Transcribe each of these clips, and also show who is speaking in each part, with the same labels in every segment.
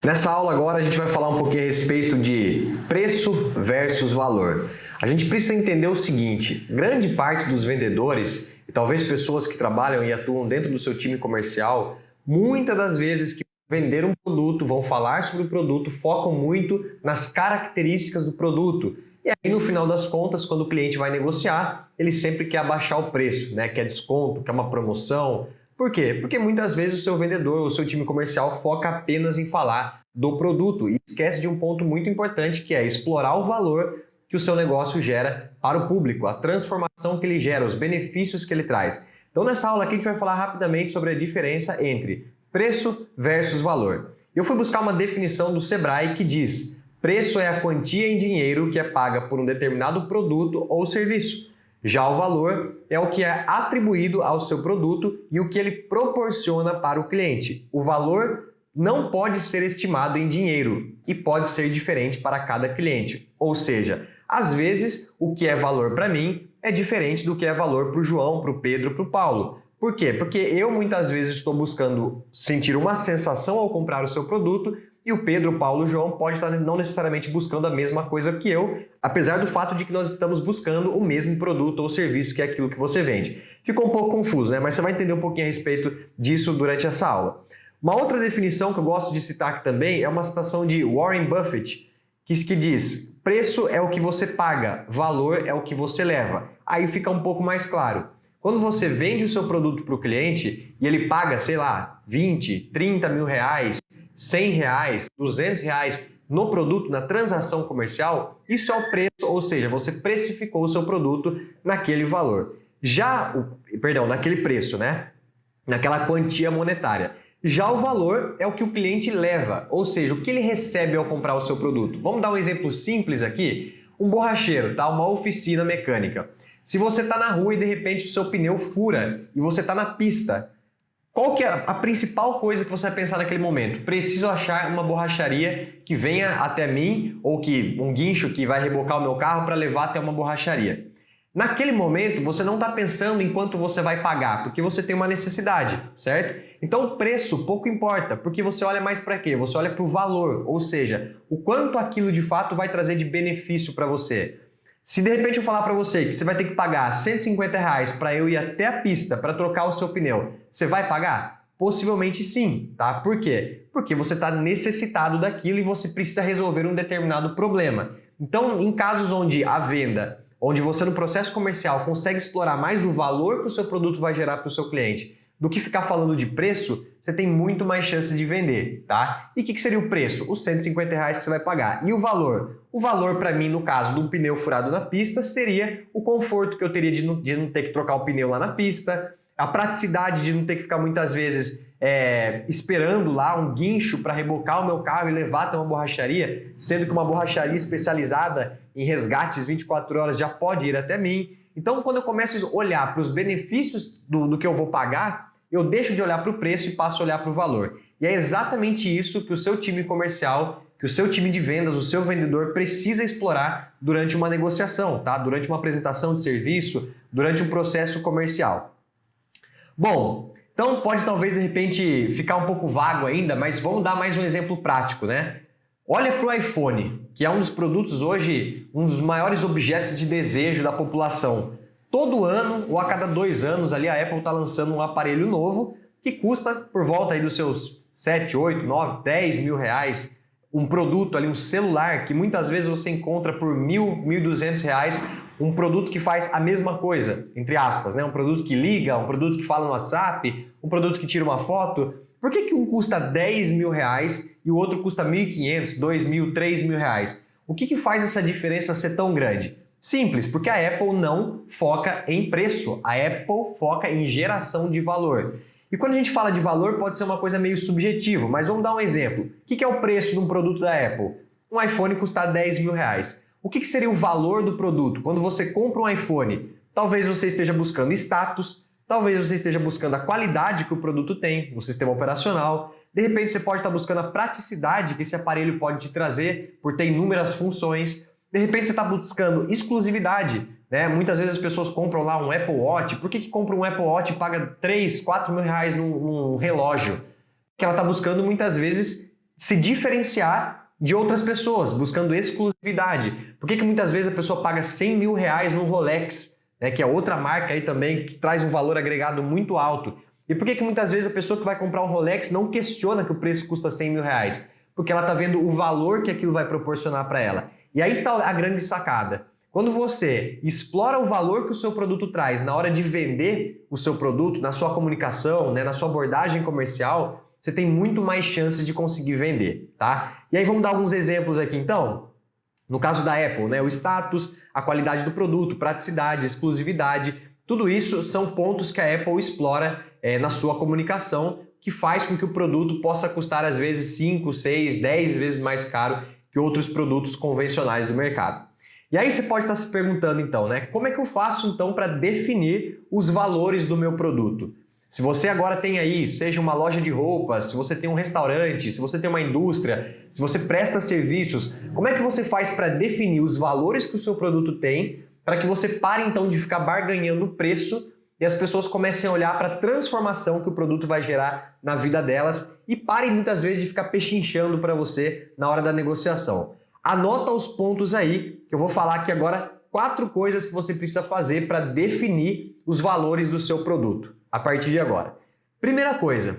Speaker 1: Nessa aula agora a gente vai falar um pouquinho a respeito de preço versus valor. A gente precisa entender o seguinte: grande parte dos vendedores e talvez pessoas que trabalham e atuam dentro do seu time comercial, muitas das vezes que vender um produto, vão falar sobre o produto, focam muito nas características do produto. E aí no final das contas, quando o cliente vai negociar, ele sempre quer abaixar o preço, né? Quer desconto, quer uma promoção. Por quê? Porque muitas vezes o seu vendedor, o seu time comercial foca apenas em falar do produto e esquece de um ponto muito importante, que é explorar o valor que o seu negócio gera para o público, a transformação que ele gera, os benefícios que ele traz. Então nessa aula aqui a gente vai falar rapidamente sobre a diferença entre preço versus valor. Eu fui buscar uma definição do Sebrae que diz: preço é a quantia em dinheiro que é paga por um determinado produto ou serviço. Já o valor é o que é atribuído ao seu produto e o que ele proporciona para o cliente. O valor não pode ser estimado em dinheiro e pode ser diferente para cada cliente. Ou seja, às vezes o que é valor para mim é diferente do que é valor para o João, para o Pedro, para o Paulo. Por quê? Porque eu muitas vezes estou buscando sentir uma sensação ao comprar o seu produto e o Pedro, o Paulo, o João pode estar não necessariamente buscando a mesma coisa que eu, apesar do fato de que nós estamos buscando o mesmo produto ou serviço que é aquilo que você vende. Ficou um pouco confuso, né? Mas você vai entender um pouquinho a respeito disso durante essa aula. Uma outra definição que eu gosto de citar aqui também é uma citação de Warren Buffett, que diz: preço é o que você paga, valor é o que você leva. Aí fica um pouco mais claro. Quando você vende o seu produto para o cliente e ele paga, sei lá, 20, 30 mil reais, 100 reais, 200 reais no produto, na transação comercial, isso é o preço, ou seja, você precificou o seu produto naquele valor. Naquele preço, né? Naquela quantia monetária. Já o valor é o que o cliente leva, ou seja, o que ele recebe ao comprar o seu produto. Vamos dar um exemplo simples aqui? Um borracheiro, tá? Uma oficina mecânica. Se você está na rua e de repente o seu pneu fura e você está na pista, qual que é a principal coisa que você vai pensar naquele momento? Preciso achar uma borracharia que venha até mim ou que um guincho que vai rebocar o meu carro para levar até uma borracharia. Naquele momento, você não está pensando em quanto você vai pagar, porque você tem uma necessidade, certo? Então o preço pouco importa, porque você olha mais para quê? Você olha para o valor, ou seja, o quanto aquilo de fato vai trazer de benefício para você. Se de repente eu falar para você que você vai ter que pagar 150 reais para eu ir até a pista para trocar o seu pneu, você vai pagar? Possivelmente sim, tá? Por quê? Porque você está necessitado daquilo e você precisa resolver um determinado problema. Então, em casos onde a venda, onde você no processo comercial consegue explorar mais do valor que o seu produto vai gerar para o seu cliente do que ficar falando de preço, você tem muito mais chances de vender, tá? E o que seria o preço? Os 150 reais que você vai pagar. E o valor? O valor para mim, no caso de um pneu furado na pista, seria o conforto que eu teria de não ter que trocar o pneu lá na pista, a praticidade de não ter que ficar muitas vezes esperando lá um guincho para rebocar o meu carro e levar até uma borracharia, sendo que uma borracharia especializada em resgates 24 horas já pode ir até mim. Então, quando eu começo a olhar para os benefícios do que eu vou pagar, eu deixo de olhar para o preço e passo a olhar para o valor. E é exatamente isso que o seu time comercial, que o seu time de vendas, o seu vendedor precisa explorar durante uma negociação, tá? Durante uma apresentação de serviço, durante um processo comercial. Bom, então pode talvez de repente ficar um pouco vago ainda, mas vamos dar mais um exemplo prático, né? Olha para o iPhone, que é um dos produtos hoje, um dos maiores objetos de desejo da população. Todo ano, ou a cada 2 anos, ali a Apple está lançando um aparelho novo que custa por volta aí dos seus 7, 8, 9, 10 mil reais. Um produto ali, um celular, que muitas vezes você encontra por 1.000, 1.200 reais, um produto que faz a mesma coisa, entre aspas, né? Um produto que liga, um produto que fala no WhatsApp, um produto que tira uma foto. Por que um custa 10 mil reais e o outro custa 1.500, 2.000, 3.000 reais? O que faz essa diferença ser tão grande? Simples, porque a Apple não foca em preço, a Apple foca em geração de valor. E quando a gente fala de valor, pode ser uma coisa meio subjetiva, mas vamos dar um exemplo. O que é o preço de um produto da Apple? Um iPhone custar 10 mil reais. O que seria o valor do produto? Quando você compra um iPhone, talvez você esteja buscando status, talvez você esteja buscando a qualidade que o produto tem, o sistema operacional. De repente você pode estar buscando a praticidade que esse aparelho pode te trazer por ter inúmeras funções. De repente você está buscando exclusividade, né? Muitas vezes as pessoas compram lá um Apple Watch. Por que compra um Apple Watch e paga 3, 4 mil reais num relógio? Porque ela está buscando muitas vezes se diferenciar de outras pessoas, buscando exclusividade. Por que muitas vezes a pessoa paga 100 mil reais no Rolex, né, que é outra marca aí também, que traz um valor agregado muito alto? E por que muitas vezes a pessoa que vai comprar um Rolex não questiona que o preço custa 100 mil reais? Porque ela está vendo o valor que aquilo vai proporcionar para ela. E aí está a grande sacada. Quando você explora o valor que o seu produto traz na hora de vender o seu produto, na sua comunicação, né, na sua abordagem comercial, você tem muito mais chances de conseguir vender, tá? E aí vamos dar alguns exemplos aqui então. No caso da Apple, né, o status, a qualidade do produto, praticidade, exclusividade, tudo isso são pontos que a Apple explora na sua comunicação, que faz com que o produto possa custar às vezes 5, 6, 10 vezes mais caro que outros produtos convencionais do mercado. E aí você pode estar se perguntando então, né, como é que eu faço então para definir os valores do meu produto? Se você agora tem aí, seja uma loja de roupas, se você tem um restaurante, se você tem uma indústria, se você presta serviços, como é que você faz para definir os valores que o seu produto tem, para que você pare então de ficar barganhando o preço e as pessoas comecem a olhar para a transformação que o produto vai gerar na vida delas e parem muitas vezes de ficar pechinchando para você na hora da negociação. Anota os pontos aí, que eu vou falar aqui agora 4 coisas que você precisa fazer para definir os valores do seu produto a partir de agora. Primeira coisa,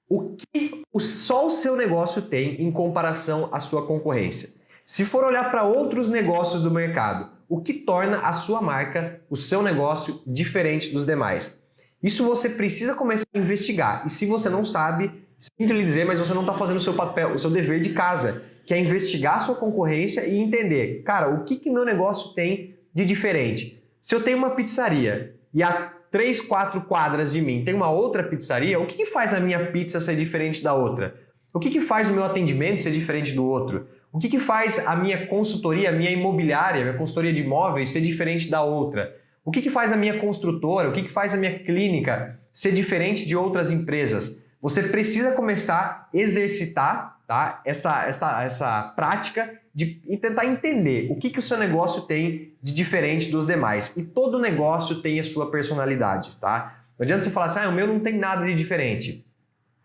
Speaker 1: o que só o seu negócio tem em comparação à sua concorrência? Se for olhar para outros negócios do mercado, o que torna a sua marca, o seu negócio, diferente dos demais? Isso você precisa começar a investigar. E se você não sabe, sinto lhe dizer, mas você não está fazendo o seu papel, o seu dever de casa, que é investigar a sua concorrência e entender, cara, o que meu negócio tem de diferente? Se eu tenho uma pizzaria e a 3, 4 quadras de mim tem uma outra pizzaria, o que faz a minha pizza ser diferente da outra? O que faz o meu atendimento ser diferente do outro? O que faz a minha consultoria, a minha imobiliária, a minha consultoria de imóveis ser diferente da outra? O que faz a minha construtora, o que faz a minha clínica ser diferente de outras empresas? Você precisa começar a exercitar, tá, essa prática de tentar entender o que o seu negócio tem de diferente dos demais. E todo negócio tem a sua personalidade, tá? Não adianta você falar assim, o meu não tem nada de diferente.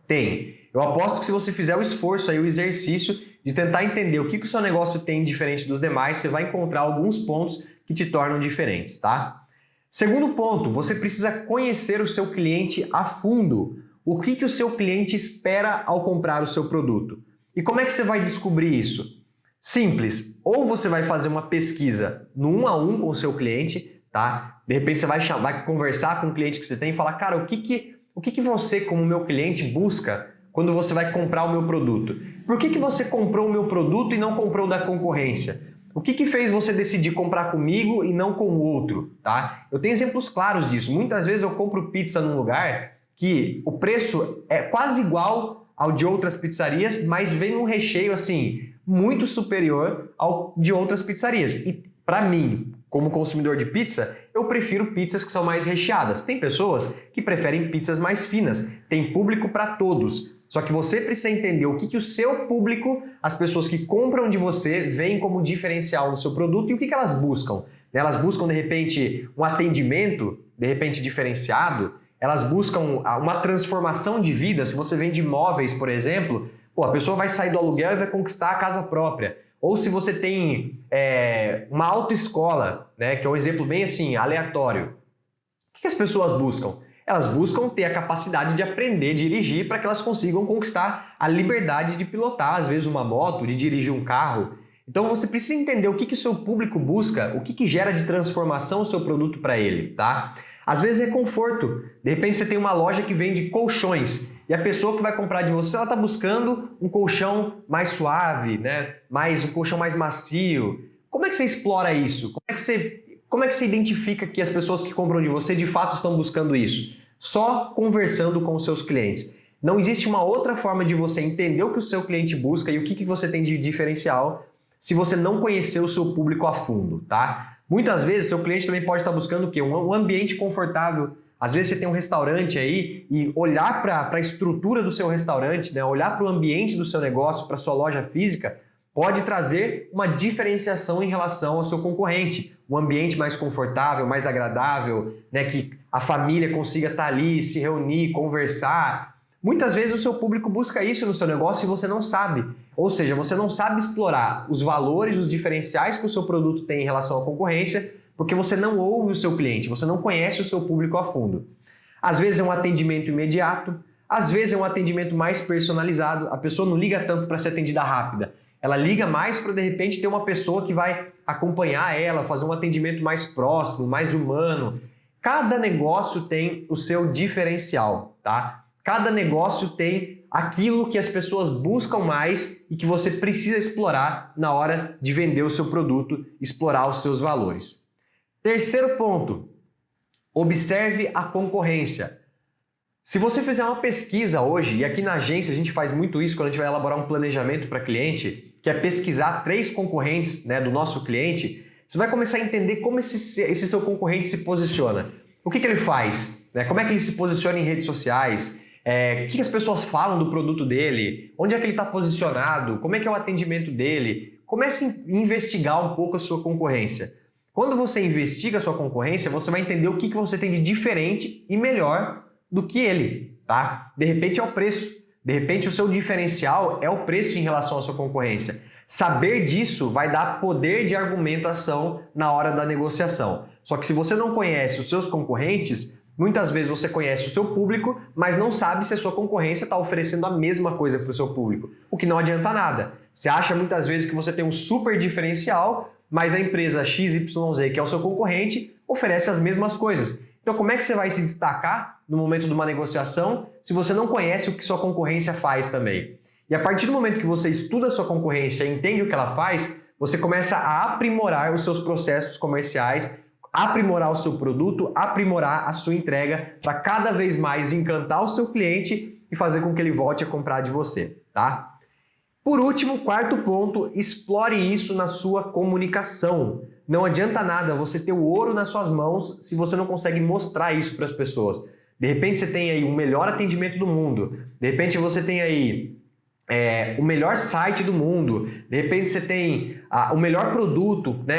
Speaker 1: Tem. Eu aposto que se você fizer o esforço aí, o exercício de tentar entender o que o seu negócio tem de diferente dos demais, você vai encontrar alguns pontos que te tornam diferentes, tá? Segundo ponto, você precisa conhecer o seu cliente a fundo. O que o seu cliente espera ao comprar o seu produto? E como é que você vai descobrir isso? Simples. Ou você vai fazer uma pesquisa no 1 a 1 com o seu cliente, tá? De repente você vai conversar com o cliente que você tem e falar, cara, o que você, como meu cliente, busca quando você vai comprar o meu produto? Por que você comprou o meu produto e não comprou da concorrência? O que fez você decidir comprar comigo e não com o outro, tá? Eu tenho exemplos claros disso. Muitas vezes eu compro pizza num lugar que o preço é quase igual ao de outras pizzarias, mas vem um recheio assim muito superior ao de outras pizzarias. E para mim, como consumidor de pizza, eu prefiro pizzas que são mais recheadas. Tem pessoas que preferem pizzas mais finas. Tem público para todos. Só que você precisa entender o que o seu público, as pessoas que compram de você, veem como diferencial no seu produto e o que elas buscam. Elas buscam, de repente, um atendimento, de repente, diferenciado. Elas buscam uma transformação de vida. Se você vende imóveis, por exemplo, a pessoa vai sair do aluguel e vai conquistar a casa própria. Ou se você tem uma autoescola, né, que é um exemplo bem assim, aleatório. O que as pessoas buscam? Elas buscam ter a capacidade de aprender a dirigir para que elas consigam conquistar a liberdade de pilotar, às vezes, uma moto, de dirigir um carro. Então você precisa entender o que o seu público busca, o que gera de transformação o seu produto para ele, tá? Às vezes é conforto. De repente você tem uma loja que vende colchões e a pessoa que vai comprar de você, ela está buscando um colchão mais suave, né? Um colchão mais macio. Como é que você explora isso? Como é que você identifica que as pessoas que compram de você de fato estão buscando isso? Só conversando com os seus clientes. Não existe uma outra forma de você entender o que o seu cliente busca e o que você tem de diferencial se você não conhecer o seu público a fundo, tá? Muitas vezes, seu cliente também pode estar buscando o quê? Um ambiente confortável. Às vezes você tem um restaurante aí e olhar para a estrutura do seu restaurante, né? Olhar para o ambiente do seu negócio, para a sua loja física, pode trazer uma diferenciação em relação ao seu concorrente. Um ambiente mais confortável, mais agradável, né? Que a família consiga estar ali, se reunir, conversar. Muitas vezes o seu público busca isso no seu negócio e você não sabe. Ou seja, você não sabe explorar os valores, os diferenciais que o seu produto tem em relação à concorrência, porque você não ouve o seu cliente, você não conhece o seu público a fundo. Às vezes é um atendimento imediato, às vezes é um atendimento mais personalizado, a pessoa não liga tanto para ser atendida rápida, ela liga mais para de repente ter uma pessoa que vai acompanhar ela, fazer um atendimento mais próximo, mais humano. Cada negócio tem o seu diferencial, tá? Cada negócio tem aquilo que as pessoas buscam mais e que você precisa explorar na hora de vender o seu produto, explorar os seus valores. Terceiro ponto, observe a concorrência. Se você fizer uma pesquisa hoje, e aqui na agência a gente faz muito isso quando a gente vai elaborar um planejamento para cliente, que é pesquisar 3 concorrentes, né, do nosso cliente, você vai começar a entender como esse seu concorrente se posiciona. O que ele faz? Né? Como é que ele se posiciona em redes sociais? O que as pessoas falam do produto dele? Onde é que ele está posicionado? Como é que é o atendimento dele? Comece a investigar um pouco a sua concorrência. Quando você investiga a sua concorrência, você vai entender o que você tem de diferente e melhor do que ele, tá? De repente é o preço. De repente o seu diferencial é o preço em relação à sua concorrência. Saber disso vai dar poder de argumentação na hora da negociação. Só que se você não conhece os seus concorrentes, muitas vezes você conhece o seu público, mas não sabe se a sua concorrência está oferecendo a mesma coisa para o seu público, o que não adianta nada. Você acha muitas vezes que você tem um super diferencial, mas a empresa XYZ, que é o seu concorrente, oferece as mesmas coisas. Então como é que você vai se destacar no momento de uma negociação se você não conhece o que sua concorrência faz também? E a partir do momento que você estuda a sua concorrência e entende o que ela faz, você começa a aprimorar os seus processos comerciais, aprimorar o seu produto, aprimorar a sua entrega para cada vez mais encantar o seu cliente e fazer com que ele volte a comprar de você, tá? Por último, quarto ponto, explore isso na sua comunicação. Não adianta nada você ter o ouro nas suas mãos se você não consegue mostrar isso para as pessoas. De repente você tem aí o melhor atendimento do mundo, de repente você tem aí o melhor site do mundo, de repente você tem o melhor produto, né?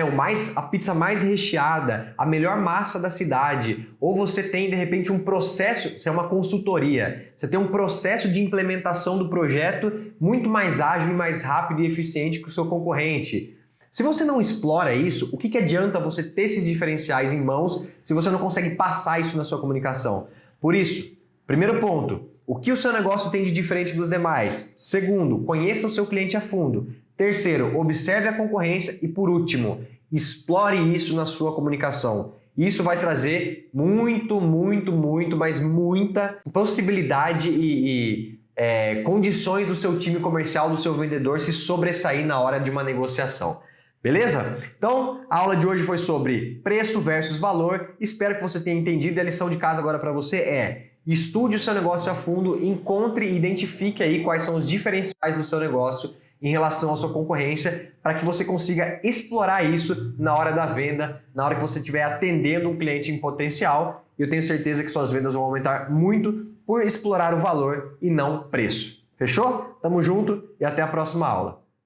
Speaker 1: A pizza mais recheada, a melhor massa da cidade, ou você tem de repente um processo, você é uma consultoria, você tem um processo de implementação do projeto muito mais ágil e mais rápido e eficiente que o seu concorrente. Se você não explora isso, o que adianta você ter esses diferenciais em mãos se você não consegue passar isso na sua comunicação? Por isso, primeiro ponto, o que o seu negócio tem de diferente dos demais? Segundo, conheça o seu cliente a fundo. Terceiro, observe a concorrência. E por último, explore isso na sua comunicação. Isso vai trazer muito, mas muita possibilidade e condições do seu time comercial, do seu vendedor se sobressair na hora de uma negociação. Beleza? Então, a aula de hoje foi sobre preço versus valor. Espero que você tenha entendido. E a lição de casa agora para você é: estude o seu negócio a fundo, encontre e identifique aí quais são os diferenciais do seu negócio em relação à sua concorrência, para que você consiga explorar isso na hora da venda, na hora que você estiver atendendo um cliente em potencial. Eu tenho certeza que suas vendas vão aumentar muito por explorar o valor e não preço. Fechou? Tamo junto e até a próxima aula.